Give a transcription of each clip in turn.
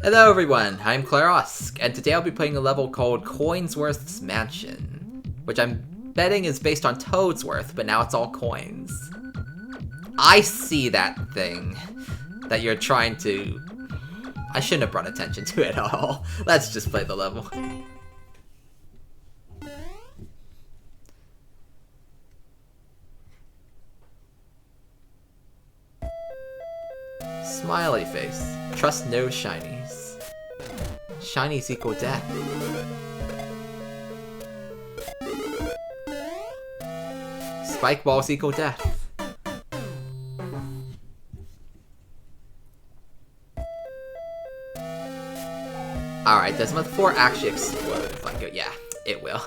Hello everyone, I'm Clarosk, and today I'll be playing a level called Coinworth's Mansion, which I'm betting is based on Toadsworth, but now it's all coins. I see that thing that you're trying to... I shouldn't have brought attention to it at all. Let's just play the level. Smiley face. Trust no shinies. Shinies equal death. Spike balls equal death. Alright, does month 4 actually explode if I go? Yeah, it will.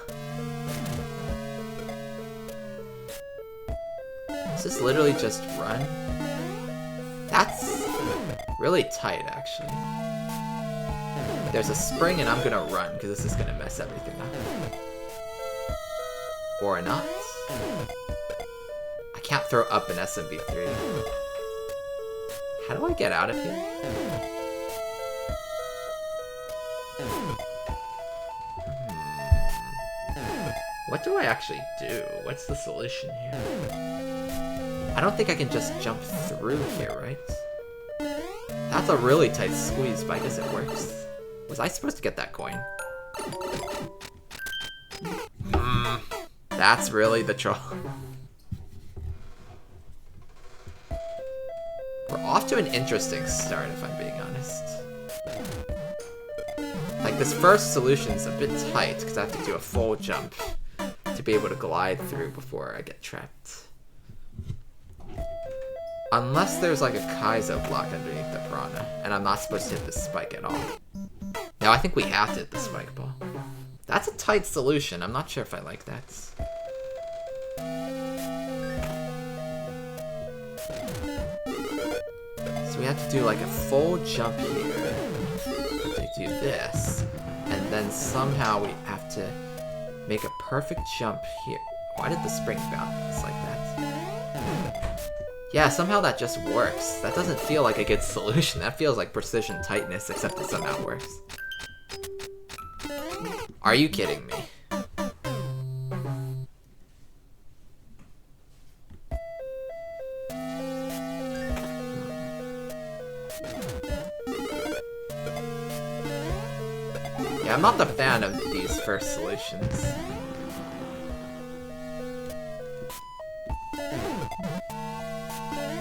Is this literally just run? That's really tight, actually. There's a spring and I'm gonna run, because this is gonna mess everything up. Or not. I can't throw up an SMB3. How do I get out of here? What do I actually do? What's the solution here? I don't think I can just jump through here, right? That's a really tight squeeze, but I guess it works. Was I supposed to get that coin? That's really the troll. We're off to an interesting start, if I'm being honest. Like, this first solution's a bit tight, because I have to do a full jump to be able to glide through before I get trapped. Unless there's like a Kaizo block underneath the Piranha, and I'm not supposed to hit the spike at all. No, I think we have to hit the spike ball. That's a tight solution. I'm not sure if I like that. So we have to do like a full jump here. To do this. And then somehow we have to make a perfect jump here. Why did the spring bounce like that? Yeah, somehow that just works. That doesn't feel like a good solution. That feels like precision tightness, except it somehow works. Are you kidding me? Yeah, I'm not the fan of these first solutions.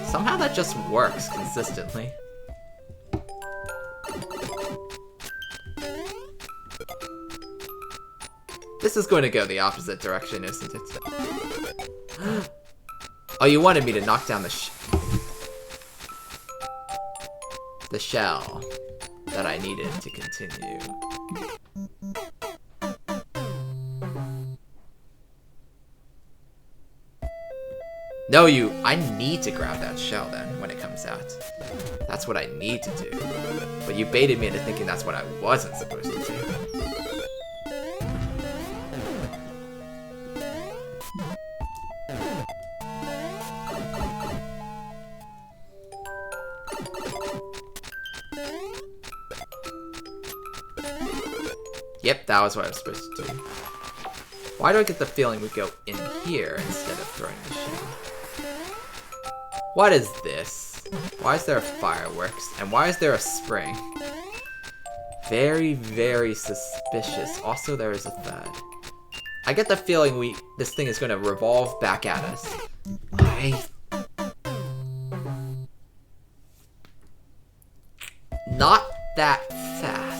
Somehow that just works consistently. This is going to go the opposite direction, isn't it? Oh, you wanted me to knock down the shell that I needed to continue. No, I need to grab that shell then when it comes out. That's what I need to do. But you baited me into thinking that's what I wasn't supposed to do. Yep, that was what I was supposed to do. Why do I get the feeling we go in here instead of throwing the shell? What is this? Why is there a fireworks? And why is there a spring? Very, very suspicious. Also, there is a third. I get the feeling this thing is going to revolve back at us. Not that fast.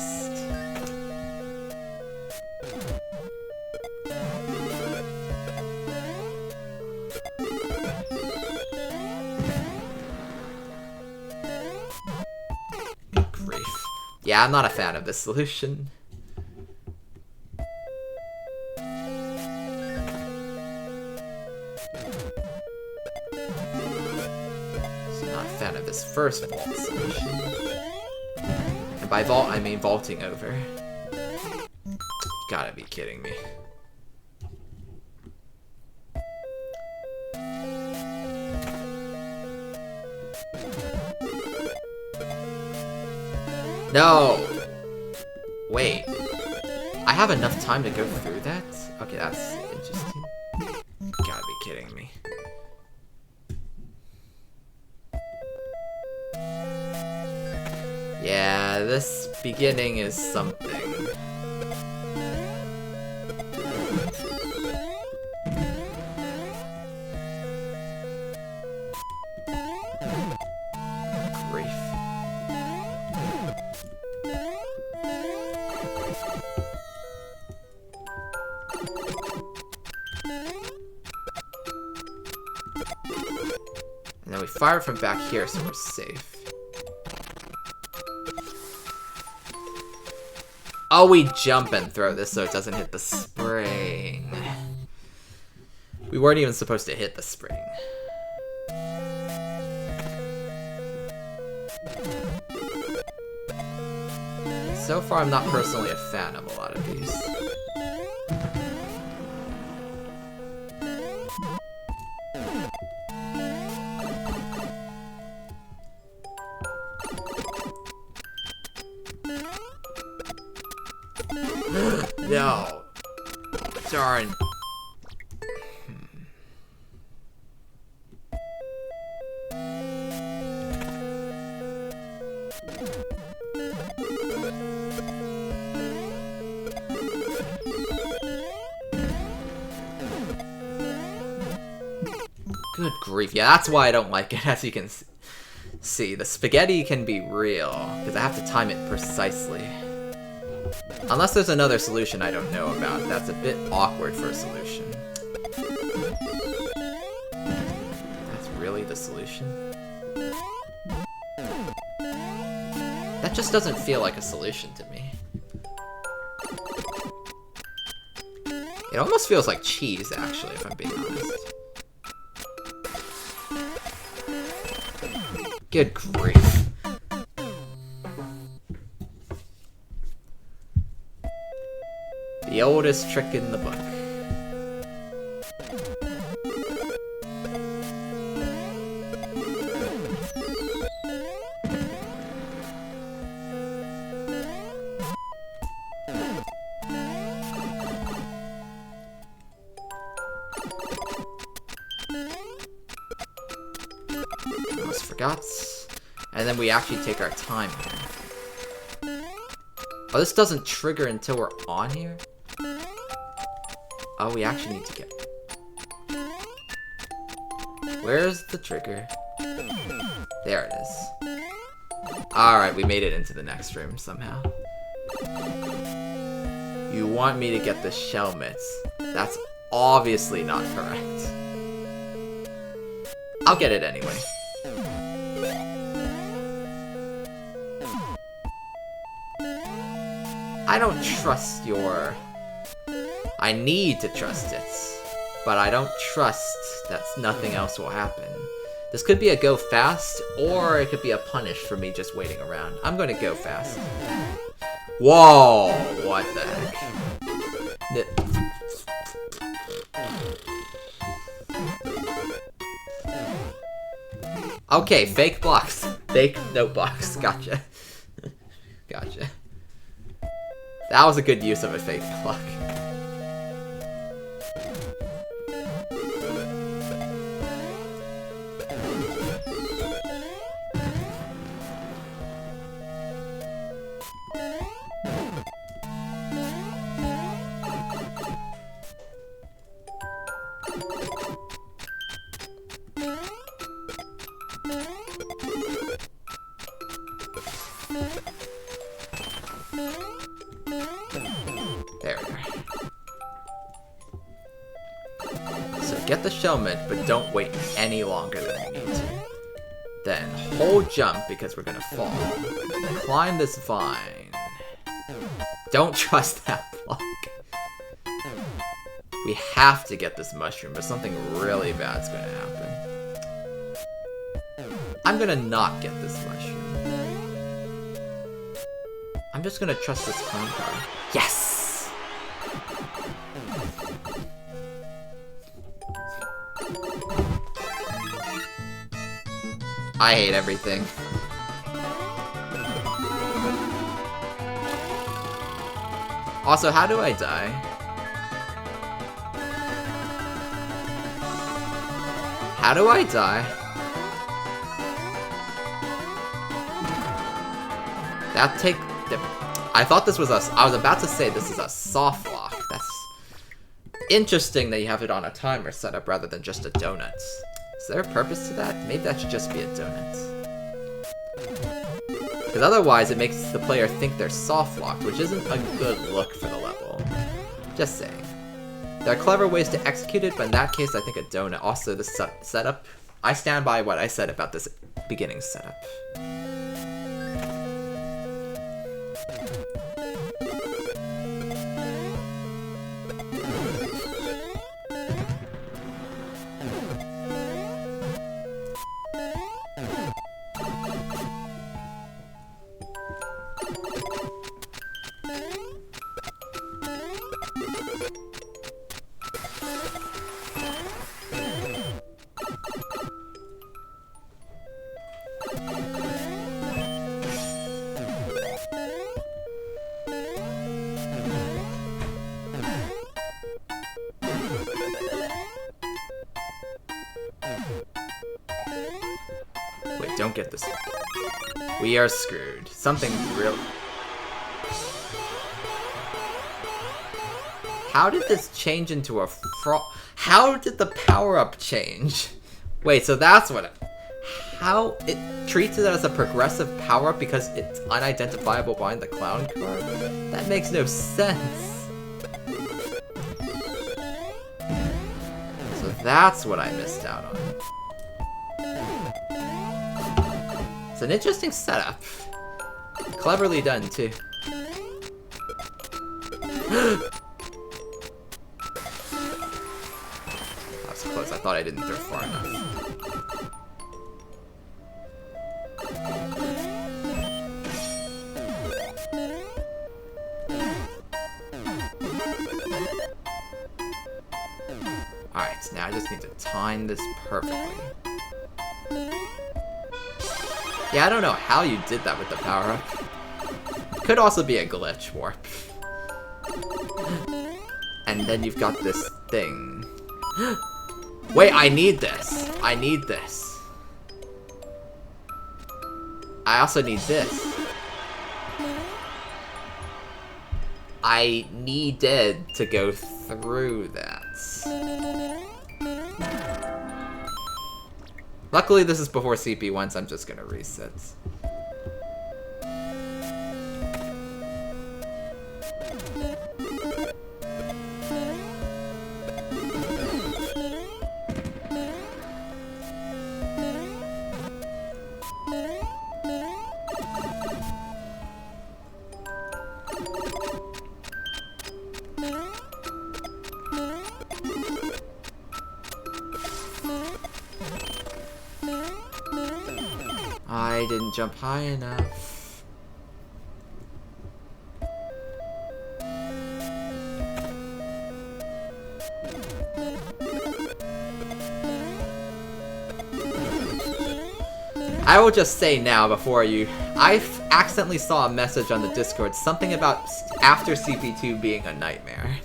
Yeah, I'm not a fan of this solution. So not a fan of this first vault solution. And by vault, I mean vaulting over. Gotta be kidding me. No! Wait. I have enough time to go through that? Okay, that's interesting. You gotta be kidding me. Yeah, this beginning is something. And then we fire from back here so we're safe. Oh, we jump and throw this so it doesn't hit the spring. We weren't even supposed to hit the spring. So far, I'm not personally a fan of a lot of these. No. Darn. Good grief. Yeah, that's why I don't like it, as you can see. The spaghetti can be real, because I have to time it precisely. Unless there's another solution I don't know about. That's a bit awkward for a solution. That's really the solution? That just doesn't feel like a solution to me. It almost feels like cheese, actually, if I'm being honest. Good grief. The oldest trick in the book. Almost forgot. And then we actually take our time here. Oh, this doesn't trigger until we're on here? Oh, we actually need to get... Where's the trigger? There it is. Alright, we made it into the next room somehow. You want me to get the shell mitts. That's obviously not correct. I'll get it anyway. I don't trust your... I need to trust it, but I don't trust that nothing else will happen. This could be a go fast, or it could be a punish for me just waiting around. I'm gonna go fast. Whoa! What the heck? Okay, fake blocks. Fake note box. Gotcha. Gotcha. That was a good use of a fake block. There we are. So get the shell mitt, but don't wait any longer than you need to. Then hold jump because we're gonna fall. Climb this vine. Don't trust that block. We have to get this mushroom, but something really bad's gonna happen. I'm gonna not get this mushroom. I'm just gonna trust this clown card. Yes! I hate everything. Also, how do I die? How do I die? I thought this was I was about to say this is a soft lock. That's interesting that you have it on a timer setup rather than just a donut. Is there a purpose to that? Maybe that should just be a donut. Because otherwise it makes the player think they're soft locked, which isn't a good look for the level. Just saying. There are clever ways to execute it, but in that case I think a donut. Also, the setup, I stand by what I said about this beginning setup. Wait, don't get this. We are screwed. Something real. How did this change into a frog? How did the power-up change? Wait, so that's what how it treats it as a progressive power-up because it's unidentifiable behind the clown card? That makes no sense. So that's what I missed out on. It's an interesting setup. Cleverly done, too. That was close. I thought I didn't throw far enough. Alright, now I just need to time this perfectly. Yeah, I don't know how you did that with the power-up. Could also be a glitch warp. And then you've got this thing. Wait, I need this. I need this. I also need this. I needed to go through that. Luckily, this is before CP1, so I'm just gonna reset. I didn't jump high enough. I will just say now before I accidentally saw a message on the Discord, something about after CP2 being a nightmare,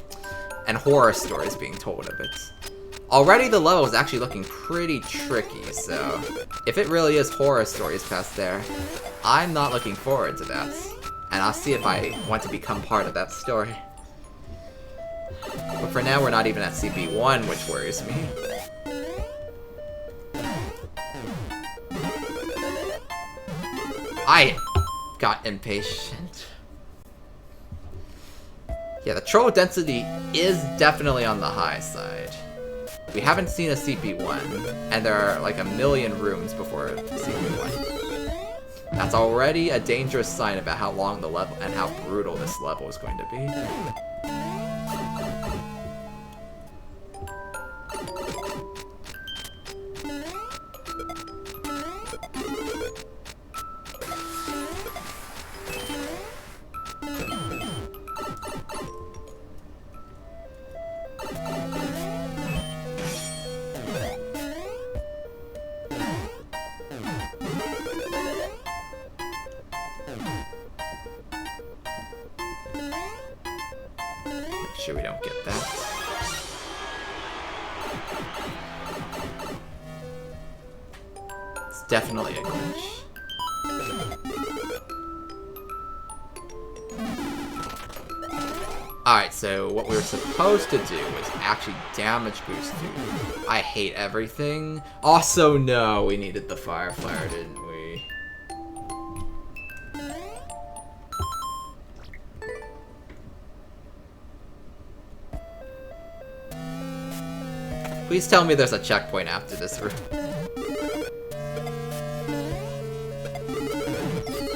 and horror stories being told of it. Already the level is actually looking pretty tricky, so if it really is horror stories past there, I'm not looking forward to that. And I'll see if I want to become part of that story. But for now, we're not even at CP1, which worries me. I got impatient. Yeah, the troll density is definitely on the high side. We haven't seen a CP1, and there are like a million rooms before CP1. That's already a dangerous sign about how long the level and how brutal this level is going to be. sure we don't get that. It's definitely a glitch. Alright, so what we were supposed to do was actually damage boost dude. I hate everything. Also, no, we needed the fire flare, didn't we? Please tell me there's a checkpoint after this room.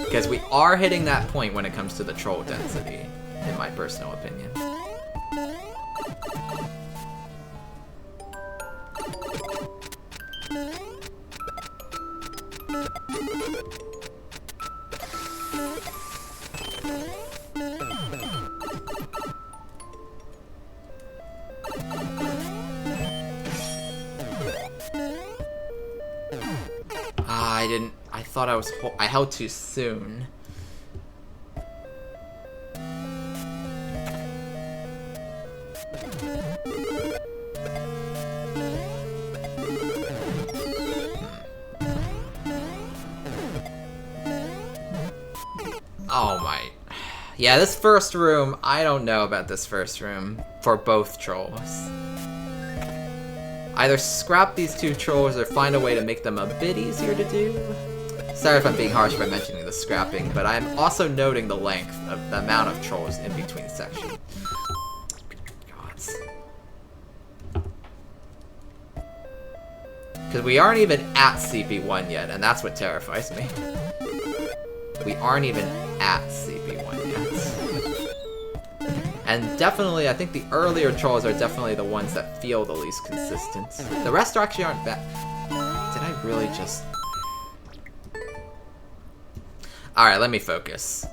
Because we are hitting that point when it comes to the troll density, in my personal opinion. I thought I held too soon. Oh my. Yeah, this first room, I don't know about this first room for both trolls. Either scrap these two trolls or find a way to make them a bit easier to do. Sorry if I'm being harsh by mentioning the scrapping, but I'm also noting the length of the amount of trolls in between sections. Gods. Because we aren't even at CP1 yet, and that's what terrifies me. We aren't even at CP1 yet. And definitely, I think the earlier trolls are definitely the ones that feel the least consistent. The rest actually aren't bad. Did I really just... Alright, let me focus.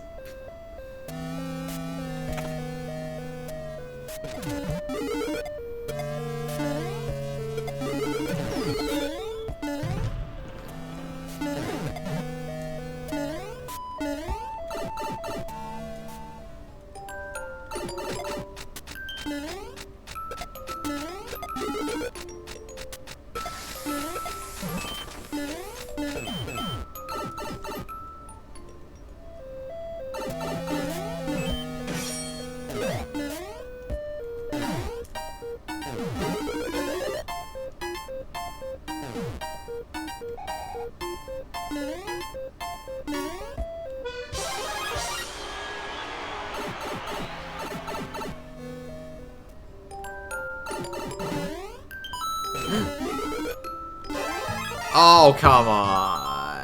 Oh, come on.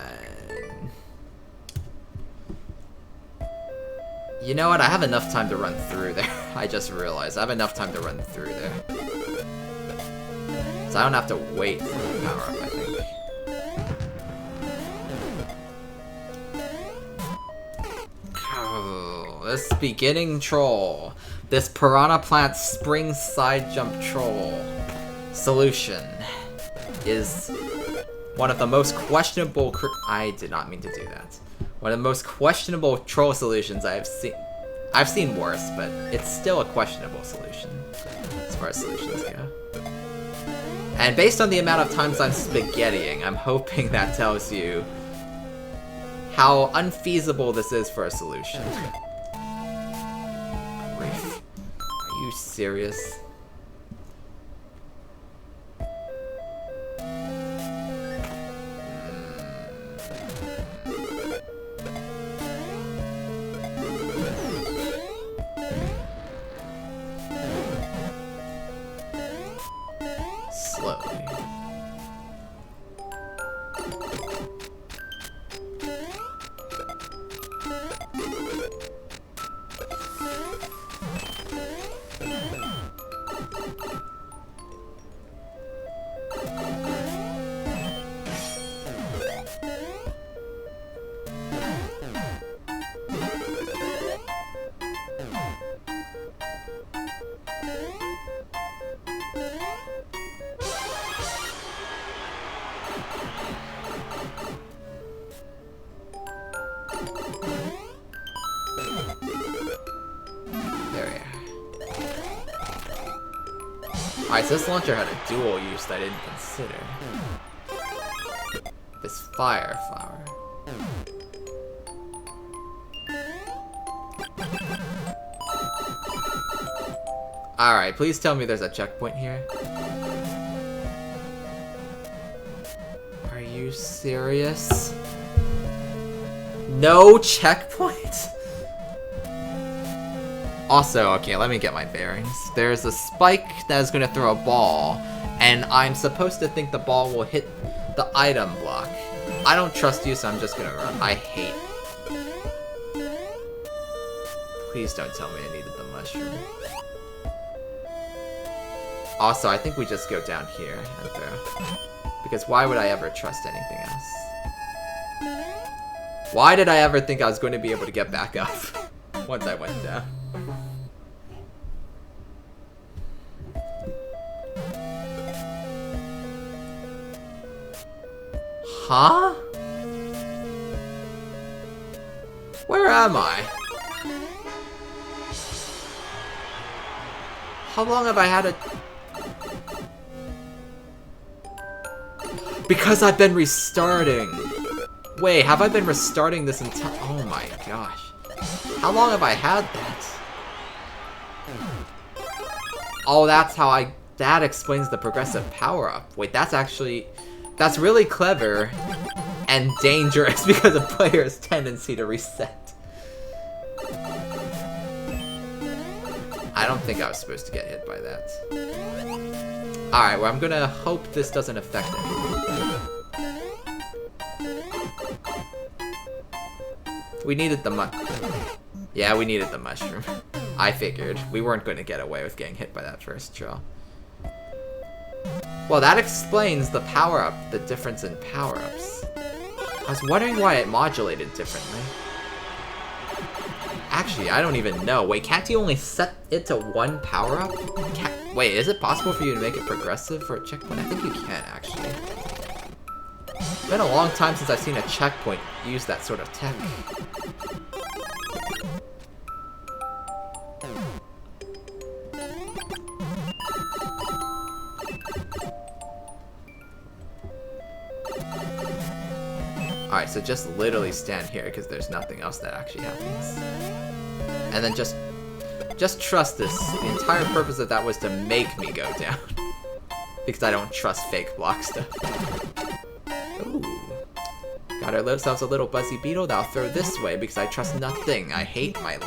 You know what? I have enough time to run through there. I just realized I have enough time to run through there. So I don't have to wait for the power up, I think. Oh, this beginning troll. This Piranha Plant Spring Side Jump Troll solution is one of the most questionable... I did not mean to do that. One of the most questionable troll solutions I have seen. I've seen worse, but it's still a questionable solution as far as solutions go. And based on the amount of times I'm spaghettiing, I'm hoping that tells you how unfeasible this is for a solution. Grief. Are you serious? Slowly. Alright, so this launcher had a dual use that I didn't consider. This fire flower. Alright, please tell me there's a checkpoint here. Are you serious? No checkpoint? Also, okay, let me get my bearings. There's a spike that is going to throw a ball, and I'm supposed to think the ball will hit the item block. I don't trust you, so I'm just going to run. I hate. Please don't tell me I needed the mushroom. Also, I think we just go down here and throw. Because why would I ever trust anything else? Why did I ever think I was going to be able to get back up once I went down? Huh? Where am I? How long have I had a... Because I've been restarting. Wait, have I been restarting this entire... Oh my gosh. How long have I had that? Oh, that's how I... That explains the progressive power-up. Wait, that's actually... That's really clever and dangerous because of players' tendency to reset. I don't think I was supposed to get hit by that. Alright, well, I'm gonna hope this doesn't affect anything. We needed the Yeah, we needed the mushroom. I figured. We weren't going to get away with getting hit by that first draw. Well, that explains the power-up, the difference in power-ups. I was wondering why it modulated differently. Actually, I don't even know. Wait, can't you only set it to one power-up? Wait, is it possible for you to make it progressive for a checkpoint? I think you can, actually. It's been a long time since I've seen a checkpoint use that sort of tech. Alright, so just literally stand here because there's nothing else that actually happens. And then just trust this. The entire purpose of that was to make me go down. Because I don't trust fake block stuff. Ooh. Got ourselves a little buzzy beetle that I'll throw this way because I trust nothing. I hate my...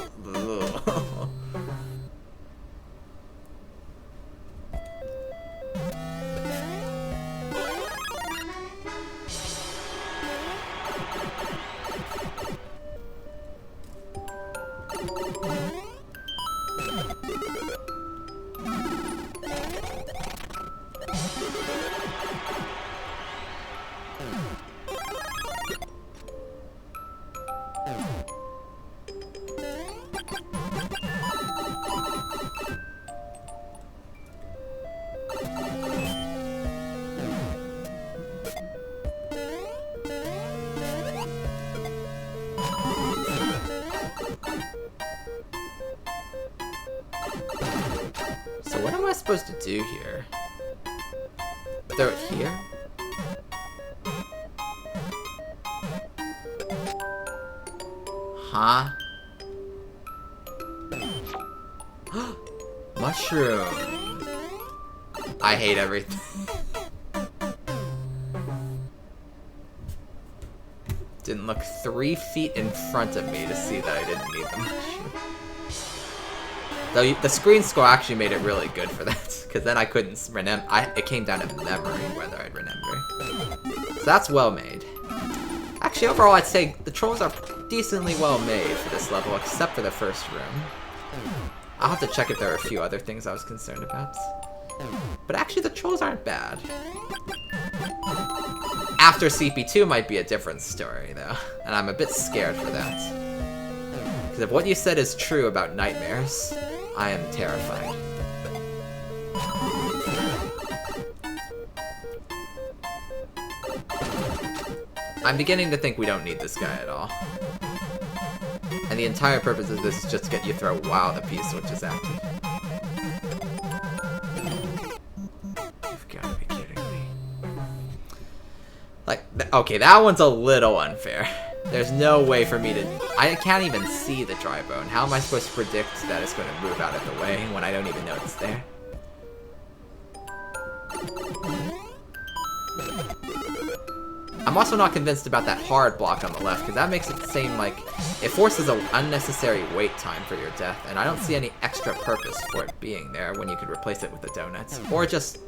So what am I supposed to do here? Throw it here? Huh? Mushroom. I hate everything. Didn't look 3 feet in front of me to see that I didn't need the mushroom. Though the screen score actually made it really good for that, because then I couldn't remember. It came down to memory whether I'd remember. So that's well made. Actually, overall, I'd say the trolls are decently well made for this level, except for the first room. I'll have to check if there are a few other things I was concerned about. But actually, the trolls aren't bad. After CP2 might be a different story, though, and I'm a bit scared for that. Because if what you said is true about nightmares, I am terrified. I'm beginning to think we don't need this guy at all. And the entire purpose of this is just to get you through while the P switch is active. Like, okay, that one's a little unfair. There's no way for me to... I can't even see the dry bone. How am I supposed to predict that it's going to move out of the way when I don't even know it's there? I'm also not convinced about that hard block on the left, because that makes it seem like it forces an unnecessary wait time for your death, and I don't see any extra purpose for it being there when you could replace it with the donuts, or just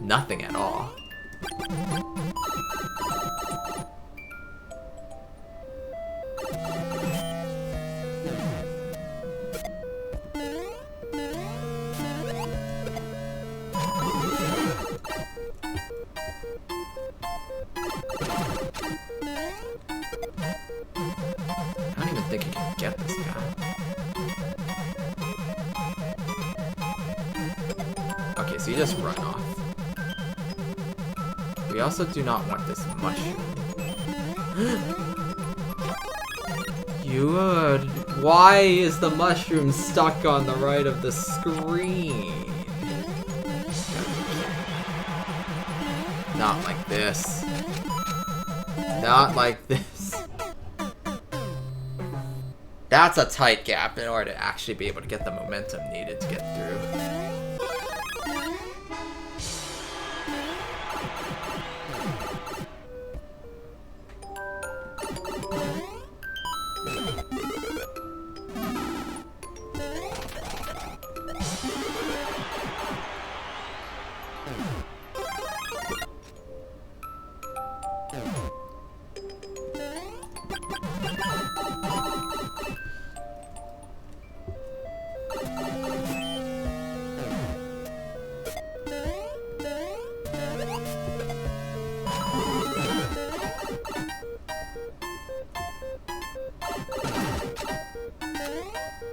nothing at all. I don't even think you can get this guy. Okay, so you just run off. We also do not want this mushroom. Why is the mushroom stuck on the right of the screen? Not like this. Not like this. That's a tight gap in order to actually be able to get the momentum needed to get through.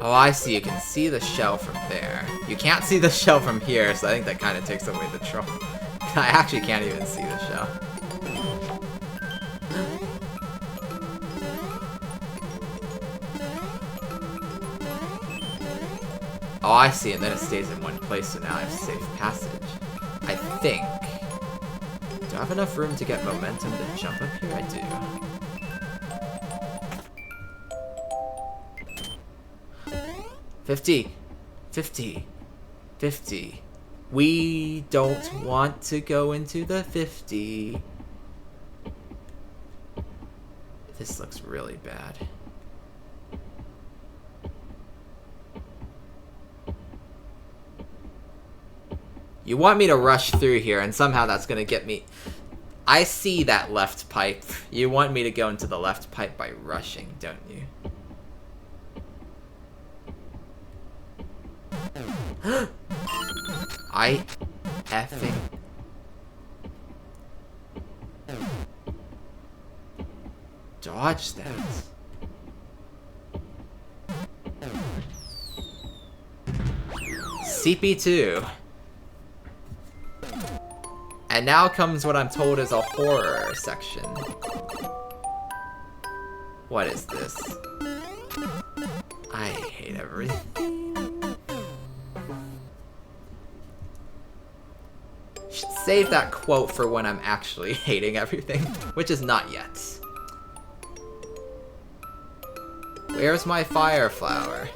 Oh, I see. You can see the shell from there. You can't see the shell from here, so I think that kind of takes away the troll. I actually can't even see the shell. Oh, I see, and then it stays in one place, so now I have safe passage. I think. Do I have enough room to get momentum to jump up here? I do. 50, 50, 50. We don't want to go into the 50. This looks really bad. You want me to rush through here, and somehow that's gonna get me... I see that left pipe. You want me to go into the left pipe by rushing, don't you? I effing... dodge that. CP2. And now comes what I'm told is a horror section. What is this? I hate everything. Should save that quote for when I'm actually hating everything, which is not yet. Where's my fire flower?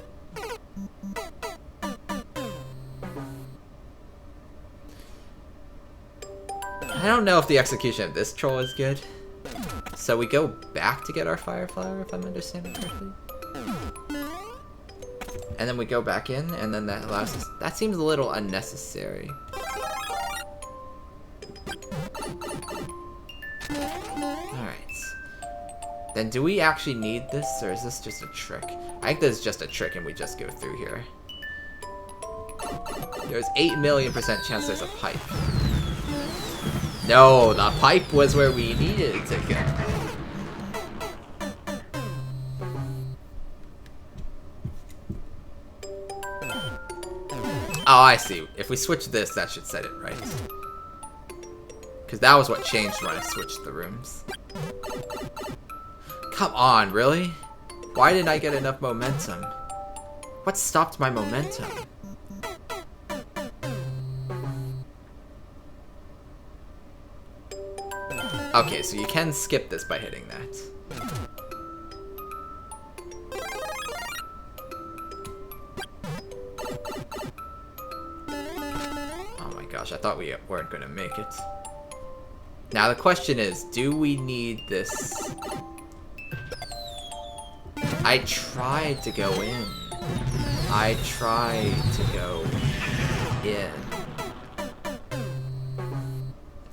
I don't know if the execution of this troll is good. So we go back to get our fire flower, if I'm understanding correctly. And then we go back in, and then that allows us... That seems a little unnecessary. Alright. Then do we actually need this, or is this just a trick? I think this is just a trick and we just go through here. There's 8,000,000% chance there's a pipe. No, the pipe was where we needed it to go. Oh, I see. If we switch this, that should set it right. Because that was what changed when I switched the rooms. Come on, really? Why didn't I get enough momentum? What stopped my momentum? Okay, so you can skip this by hitting that. Oh my gosh, I thought we weren't going to make it. Now the question is, do we need this? I tried to go in. I tried to go in.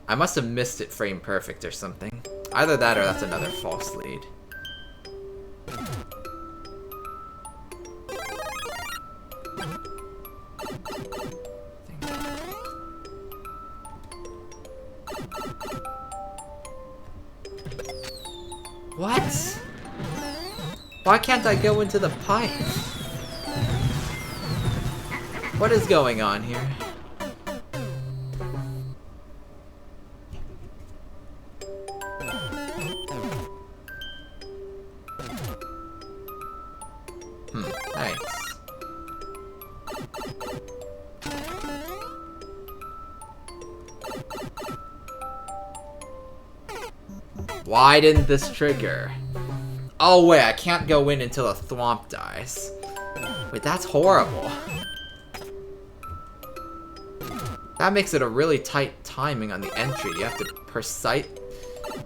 I must have missed it frame perfect or something. Either that or that's another false lead. What? Why can't I go into the pipe? What is going on here? Nice. Why didn't this trigger? Oh wait, I can't go in until a thwomp dies. Wait, that's horrible. That makes it a really tight timing on the entry. You have to precise.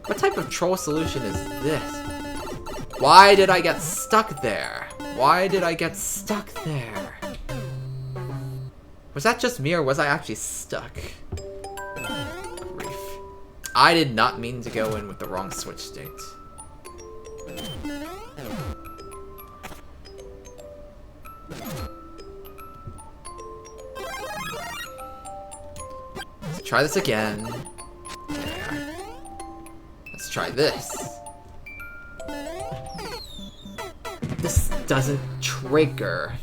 What type of troll solution is this? Why did I get stuck there? Why did I get stuck there? Was that just me or was I actually stuck? Grief. I did not mean to go in with the wrong switch state. Let's try this again. There. Let's try this. This doesn't trigger.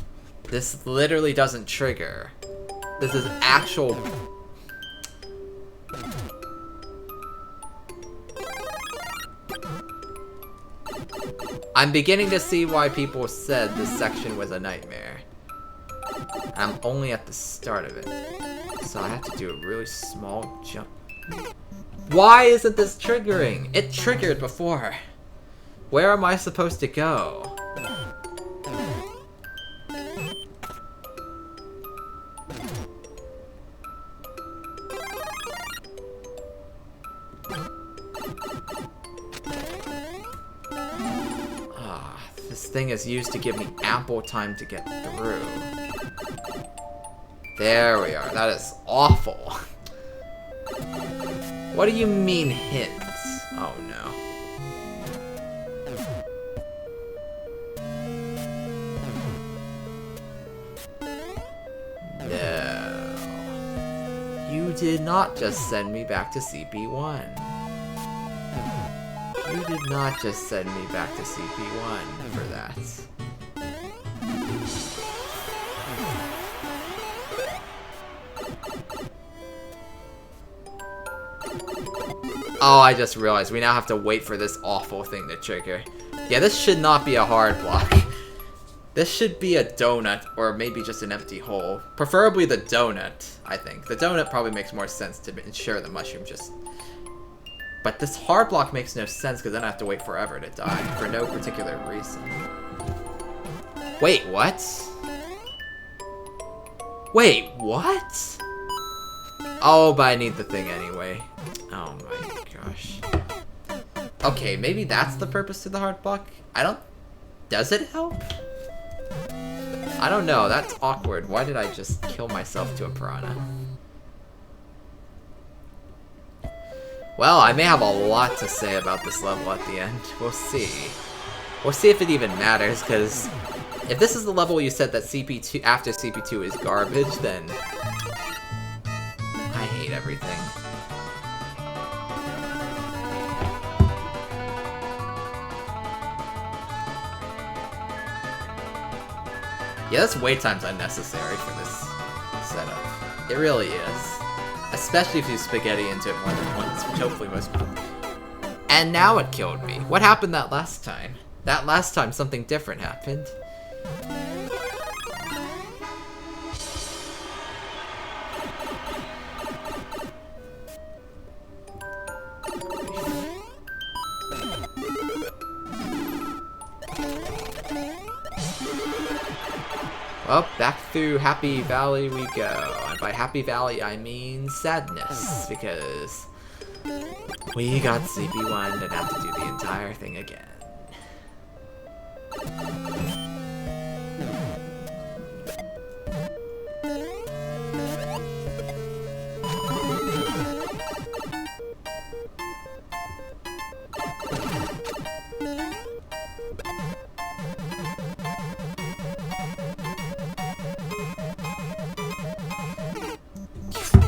This literally doesn't trigger. This is actual... I'm beginning to see why people said this section was a nightmare. I'm only at the start of it. So I have to do a really small jump. Why isn't this triggering? It triggered before. Where am I supposed to go? This thing is used to give me ample time to get through. There we are. That is awful. What do you mean hints? Oh no. No. You did not just send me back to CP1. You did not just send me back to CP1 for that. Oh, I just realized we now have to wait for this awful thing to trigger. Yeah, this should not be a hard block. This should be a donut, or maybe just an empty hole. Preferably the donut, I think. The donut probably makes more sense to ensure the mushroom just... But this hard block makes no sense because then I have to wait forever to die for no particular reason. Wait, what? Wait, what? Oh, but I need the thing anyway. Oh my gosh. Okay, maybe that's the purpose of the hard block? I don't... Does it help? I don't know, that's awkward. Why did I just kill myself to a piranha? Well, I may have a lot to say about this level at the end. We'll see. We'll see if it even matters, because if this is the level you said that CP2 after CP2 is garbage, then I hate everything. Yeah, this wait time's unnecessary for this setup. It really is. Especially if you spaghetti into it more than once, which hopefully most people... And now it killed me. What happened that last time? That last time something different happened. Well, back through Happy Valley we go. And by Happy Valley, I mean sadness, because we got CP1 and have to do the entire thing again.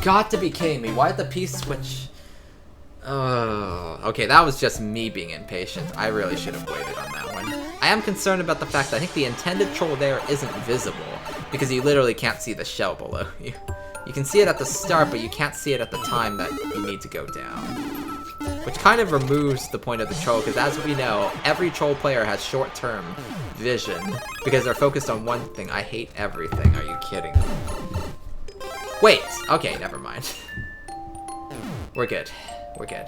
Got to be kidding me. Why did the piece switch? Oh, okay, that was just me being impatient. I really should have waited on that one. I am concerned about the fact that I think the intended troll there isn't visible, because you literally can't see the shell below you. You can see it at the start, but you can't see it at the time that you need to go down. Which kind of removes the point of the troll, because as we know, every troll player has short-term vision, because they're focused on one thing. I hate everything. Are you kidding me? Wait! Okay, never mind. We're good. We're good.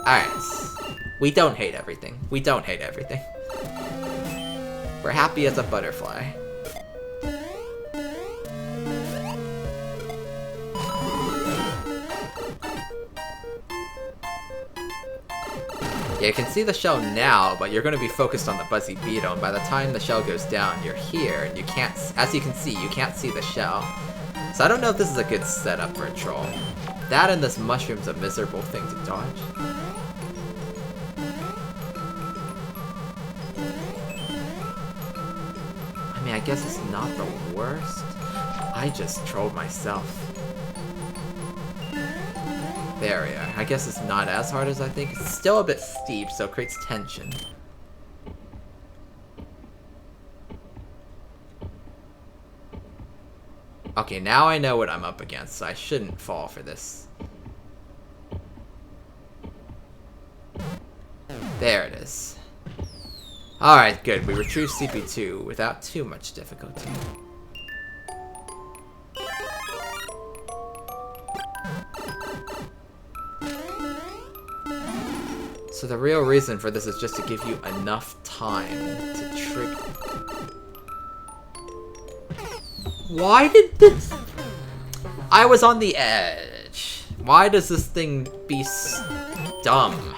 Alright. We don't hate everything. We don't hate everything. We're happy as a butterfly. Yeah, you can see the shell now, but you're going to be focused on the Buzzy Beetle, and by the time the shell goes down, you're here, and you can't, as you can see, you can't see the shell. So I don't know if this is a good setup for a troll. That and this mushroom's a miserable thing to dodge. I mean, I guess it's not the worst. I just trolled myself. There we are. I guess it's not as hard as I think. It's still a bit steep, so it creates tension. Okay, now I know what I'm up against, so I shouldn't fall for this. There it is. Alright, good. We retrieved CP2 without too much difficulty. So the real reason for this is just to give you enough time to trick. Why did this? I was on the edge. Why does this thing be dumb?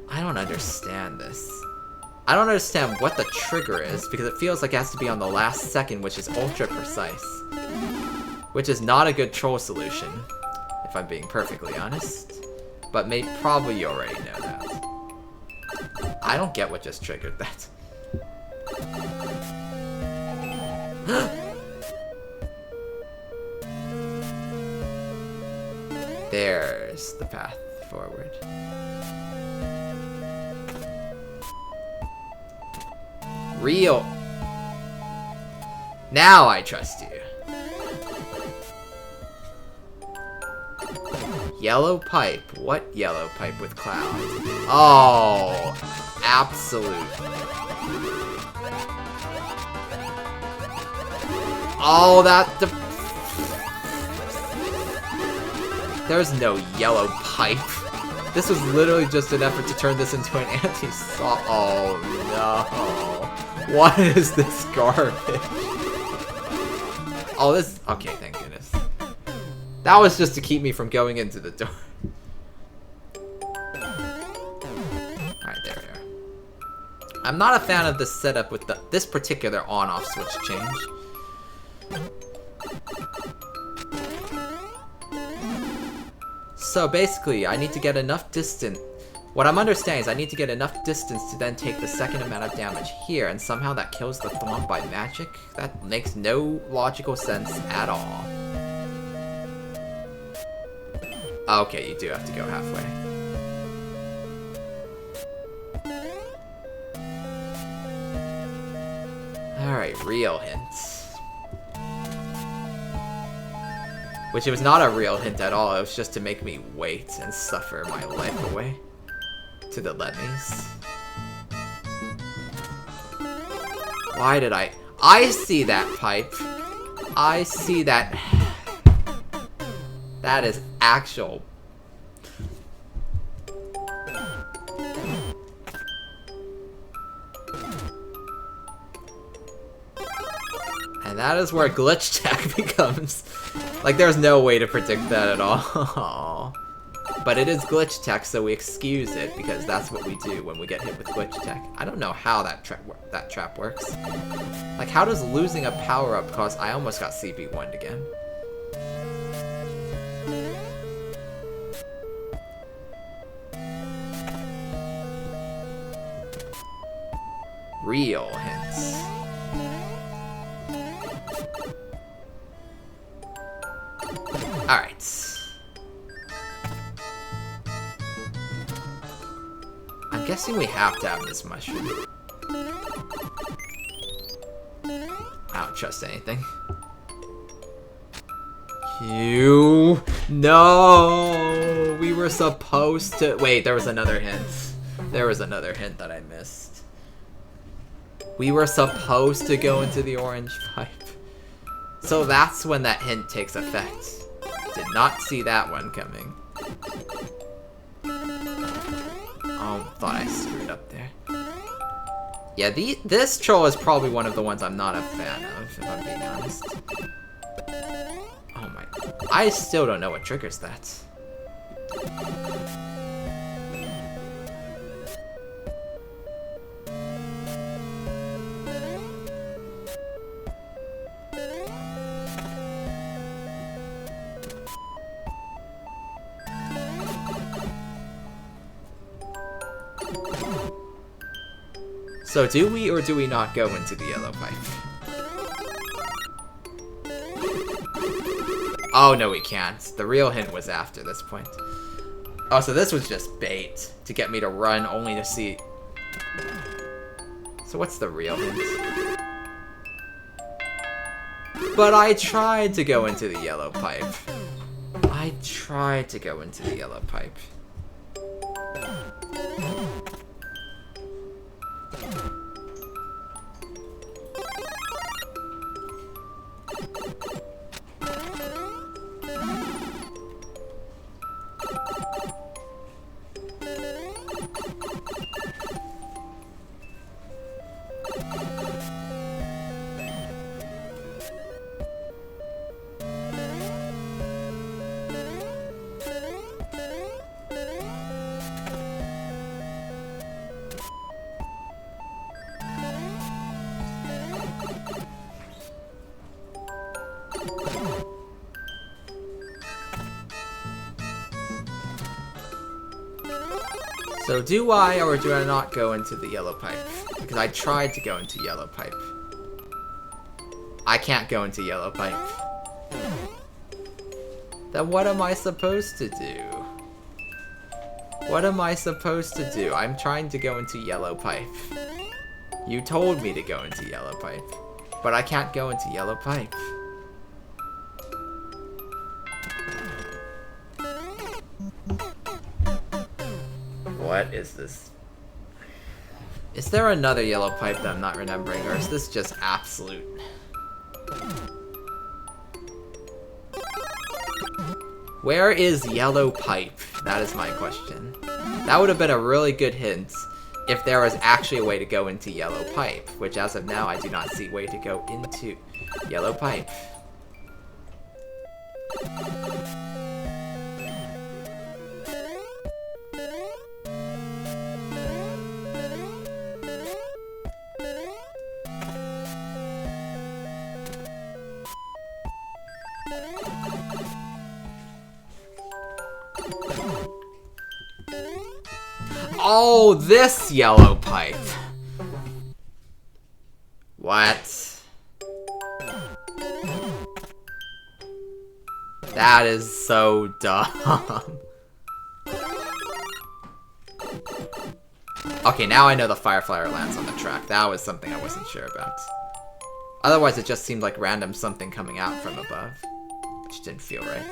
I don't understand this. I don't understand what the trigger is, because it feels like it has to be on the last second, which is ultra precise. Which is not a good troll solution, if I'm being perfectly honest. But probably you already know that. I don't get what just triggered that. There's the path forward. Real. Now I trust you. Yellow pipe. What yellow pipe with clouds? Oh, absolute. Oh, there's no yellow pipe. This was literally just an effort to turn this into an anti-saw. Oh no. What is this garbage? Oh, this. Okay, thank goodness. That was just to keep me from going into the door. Alright, there we are. I'm not a fan of this setup with this particular on-off switch change. So basically, I need to get enough distance. What I'm understanding is I need to get enough distance to then take the second amount of damage here, and somehow that kills the Thwomp by magic? That makes no logical sense at all. Okay, you do have to go halfway. Alright, real hints. Which it was not a real hint at all, it was just to make me wait and suffer my life away. To the Lemmies. Why did I see that pipe. I see that. That is actual. And that is where glitch tech becomes... Like, there's no way to predict that at all. But it is glitch tech, so we excuse it, because that's what we do when we get hit with glitch tech. I don't know how that trap works. Like, how does losing a power-up cause... I almost got CP1'd again. Real hints. Alright. I'm guessing we have to have this mushroom. I don't trust anything. You... No! We were supposed to... Wait, there was another hint. There was another hint that I missed. We were supposed to go into the orange pipe. So that's when that hint takes effect. Did not see that one coming. Oh, thought I screwed up there. Yeah, this troll is probably one of the ones I'm not a fan of, if I'm being honest. Oh my... I still don't know what triggers that. So do we or do we not go into the yellow pipe? Oh no, we can't. The real hint was after this point. Oh, so this was just bait to get me to run only to see... So what's the real hint? But I tried to go into the yellow pipe. I tried to go into the yellow pipe. So do I or do I not go into the yellow pipe? Because I tried to go into yellow pipe. I can't go into yellow pipe. Then what am I supposed to do? What am I supposed to do? I'm trying to go into yellow pipe. You told me to go into yellow pipe. But I can't go into yellow pipe. What is this? Is there another yellow pipe that I'm not remembering, or is this just absolute? Where is yellow pipe? That is my question. That would have been a really good hint if there was actually a way to go into yellow pipe, which as of now I do not see a way to go into yellow pipe. Oh, this yellow pipe. What? That is so dumb. Okay, now I know the Fireflyer lands on the track. That was something I wasn't sure about. Otherwise, it just seemed like random something coming out from above, which didn't feel right.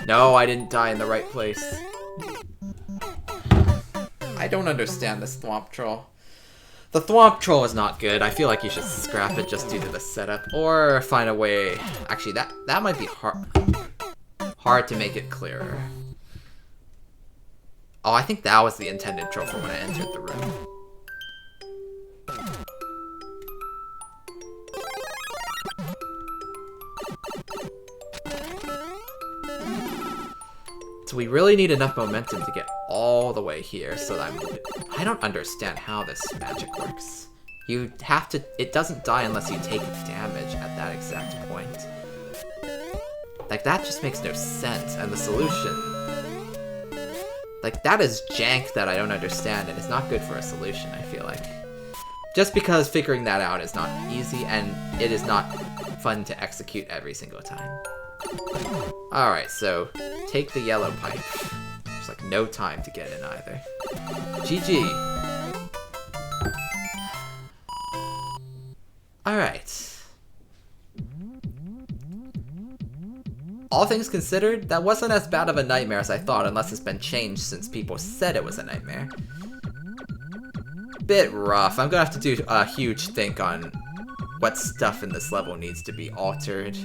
No, I didn't die in the right place. I don't understand this Thwomp Troll. The Thwomp Troll is not good. I feel like you should scrap it just due to the setup, or find a way... Actually, that might be hard to make it clearer. Oh, I think that was the intended troll for when I entered the room. So we really need enough momentum to get all the way here, so that I don't understand how this magic works. You have to... It doesn't die unless you take damage at that exact point. Like, that just makes no sense, and the solution... Like, that is jank that I don't understand, and it's not good for a solution, I feel like. Just because figuring that out is not easy, and it is not fun to execute every single time. Alright, so take the yellow pipe. There's like no time to get in either. GG. Alright. All things considered, that wasn't as bad of a nightmare as I thought, unless it's been changed since people said it was a nightmare. Bit rough. I'm gonna have to do a huge think on what stuff in this level needs to be altered,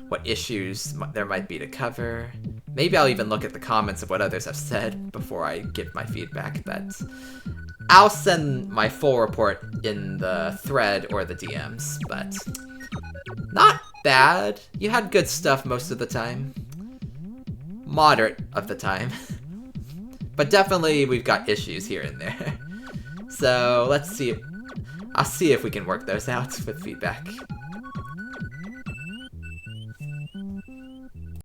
what issues there might be to cover. Maybe I'll even look at the comments of what others have said before I give my feedback, but I'll send my full report in the thread or the DMs, but not bad. You had good stuff most of the time. Moderate of the time. But definitely we've got issues here and there. So let's see. I'll see if we can work those out with feedback.